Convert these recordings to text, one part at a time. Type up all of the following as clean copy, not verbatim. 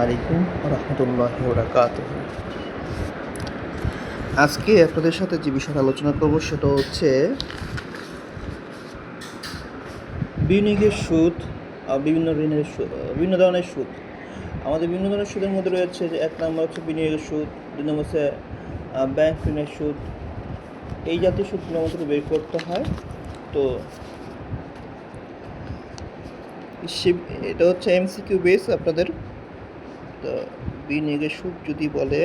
আলাইকুম রহমতুল্লাহি ওয়া বারাকাতুহু। আজকে আপনাদের সাথে যে বিষয়ে আলোচনা করব সেটা হচ্ছে বিনিয়োগের সুদ, বিভিন্ন ঋণের বিভিন্ন ধরনের সুদ। আমাদের বিভিন্ন ধরনের সুদের মধ্যে রয়েছে যে এক নম্বর হচ্ছে বিনিয়োগের সুদ, দুই নম্বর হচ্ছে ব্যাংক ঋণের সুদ। এই জাতীয় সুদগুলো আমাদের বের করতে হয়। তো এটা হচ্ছে এমসিকিউ বেস আপনাদের। তো বিনিয়োগের সুদ যদি বলে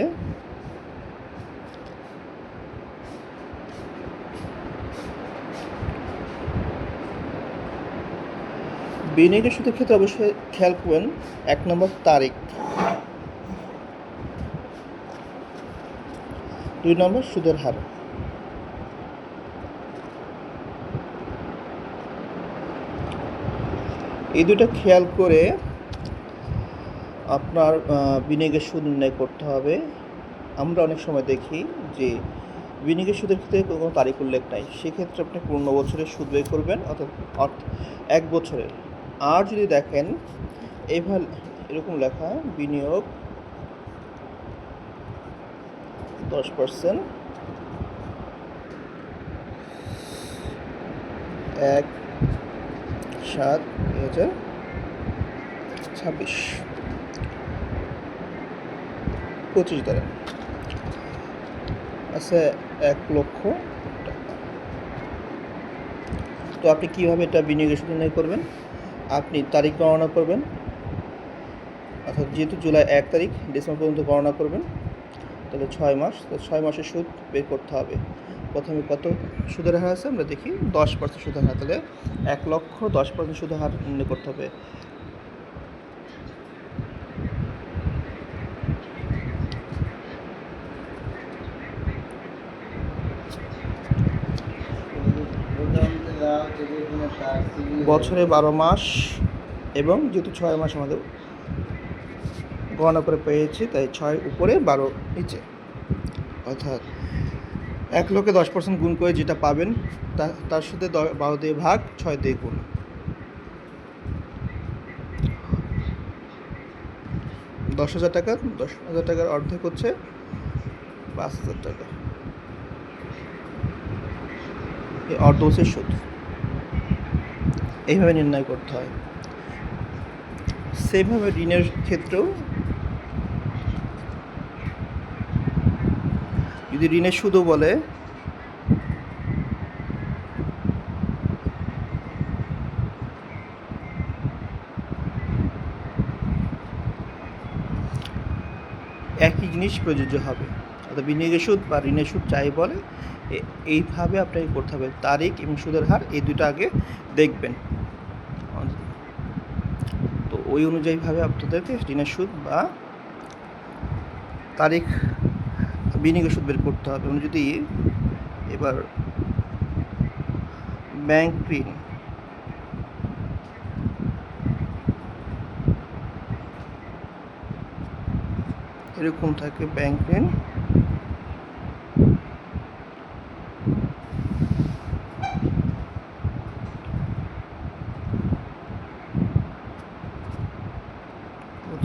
বিনিয়োগের সুদের ক্ষেত্রে অবশ্যই খেয়াল করবেন এক নম্বর তারিখ, দুই নম্বর সুদের হার। এই দুটো খেয়াল করে আপনার বিনিয়োগের সুদ নির্ণয় করতে হবে। আমরা অনেক সময় দেখি যে বিনিয়োগের সুদের ক্ষেত্রে কোনো তারিখ উল্লেখ নাই, সেক্ষেত্রে আপনি পূর্ণ বছরের সুদ বের করবেন অর্থাৎ এক বছরের। আর যদি দেখেন এইভাবে এরকম লেখা বিনিয়োগ 10%, 1/7/2026, 25 ধরেন আছে 1,00,000 টাকা। তো আপনি কীভাবে এটা বিনিয়োগের সুদ নির্ণয় করবেন? আপনি তারিখ গণনা করবেন, অর্থাৎ যেহেতু জুলাই 1 তারিখ ডিসেম্বর পর্যন্ত গণনা করবেন, তাহলে 6 মাস, তো 6 মাসের সুদ বের করতে হবে। প্রথমে কত সুদের হার আছে আমরা দেখি, 10% সুদের হার। তাহলে 1,00,000 10% সুদের হার নির্ণয় করতে হবে। বছরে 12 মাস এবং যেহেতু 6 মাস আমাদের গণনা করে পেয়েছি, তাই 6 উপরে 12 নিচে, অর্থাৎ 1,00,000-কে 10% গুণ করে যেটা পাবেন তার সাথে 12 দিয়ে ভাগ, 6 দিয়ে গুণ। 10,000 টাকা, 10,000 টাকার অর্ধেক হচ্ছে 5,000 টাকা। এই অর্ধবছরের সুদ এইভাবে নির্ণয় করতে হয়। সেইভাবে ঋণের ক্ষেত্রেও যদি ঋণের সুদও বলে একই জিনিস প্রযোজ্য হবে, অর্থাৎ বিনিয়োগের সুদ বা ঋণের সুদ যাই বলে এইভাবে আপনাকে করতে হবে। তারিখ এবং সুদের হার এই দুটো আগে দেখবেন, তো ওই অনুযায়ীভাবে আপনাদেরকে ঋণের সুদ বা তারিখ বিনিয়োগের সুদ বের করতে হবে। মানে যদি এবার ব্যাংক ঋণ এরকম থাকে, ব্যাংক ঋণ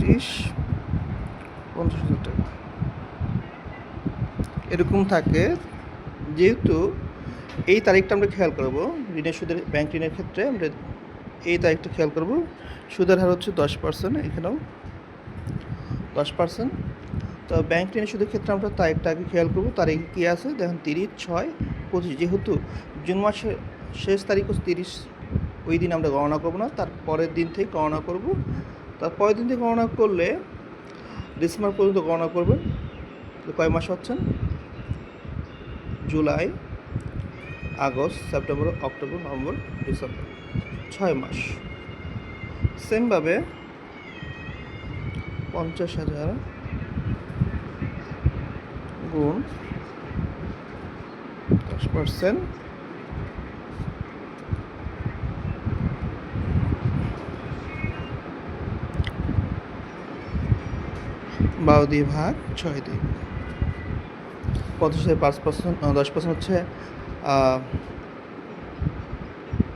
$25,000 50,000 টাকা এরকম থাকে। যেহেতু এই তারিখটা আমরা খেয়াল করব ঋণের সুদের, ব্যাংক ঋণের ক্ষেত্রে আমরা এই তারিখটা খেয়াল করব। সুদের হার হচ্ছে 10%, এখানেও 10%। তো ব্যাংক ঋণের সুদের ক্ষেত্রে আমরা তারিখটা আগে খেয়াল করব। তারিখ কী আছে দেখেন, 30/6/25। যেহেতু জুন মাসের শেষ তারিখ হচ্ছে 30, ওই দিন আমরা গণনা করব না, তার পরের দিন থেকে গণনা করব। তার পরের দিন থেকে গণনা করলে ডিসেম্বর পর্যন্ত গণনা করবেন। তো কয় মাস হচ্ছেন? July, August, September, October, November, December, 6 মাস। সেমভাবে 50,000 গুণ 10%, বারো দিয়ে ভাগ, 6 দিয়ে। 50,000 5%, 10% হচ্ছে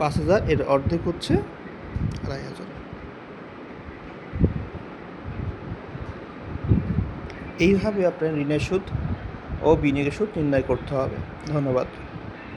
5,000, এর অর্ধেক হচ্ছে 2,500। এইভাবে আপনার ঋণের সুদ ও বিনিয়োগের সুদ নির্ণয় করতে হবে। ধন্যবাদ।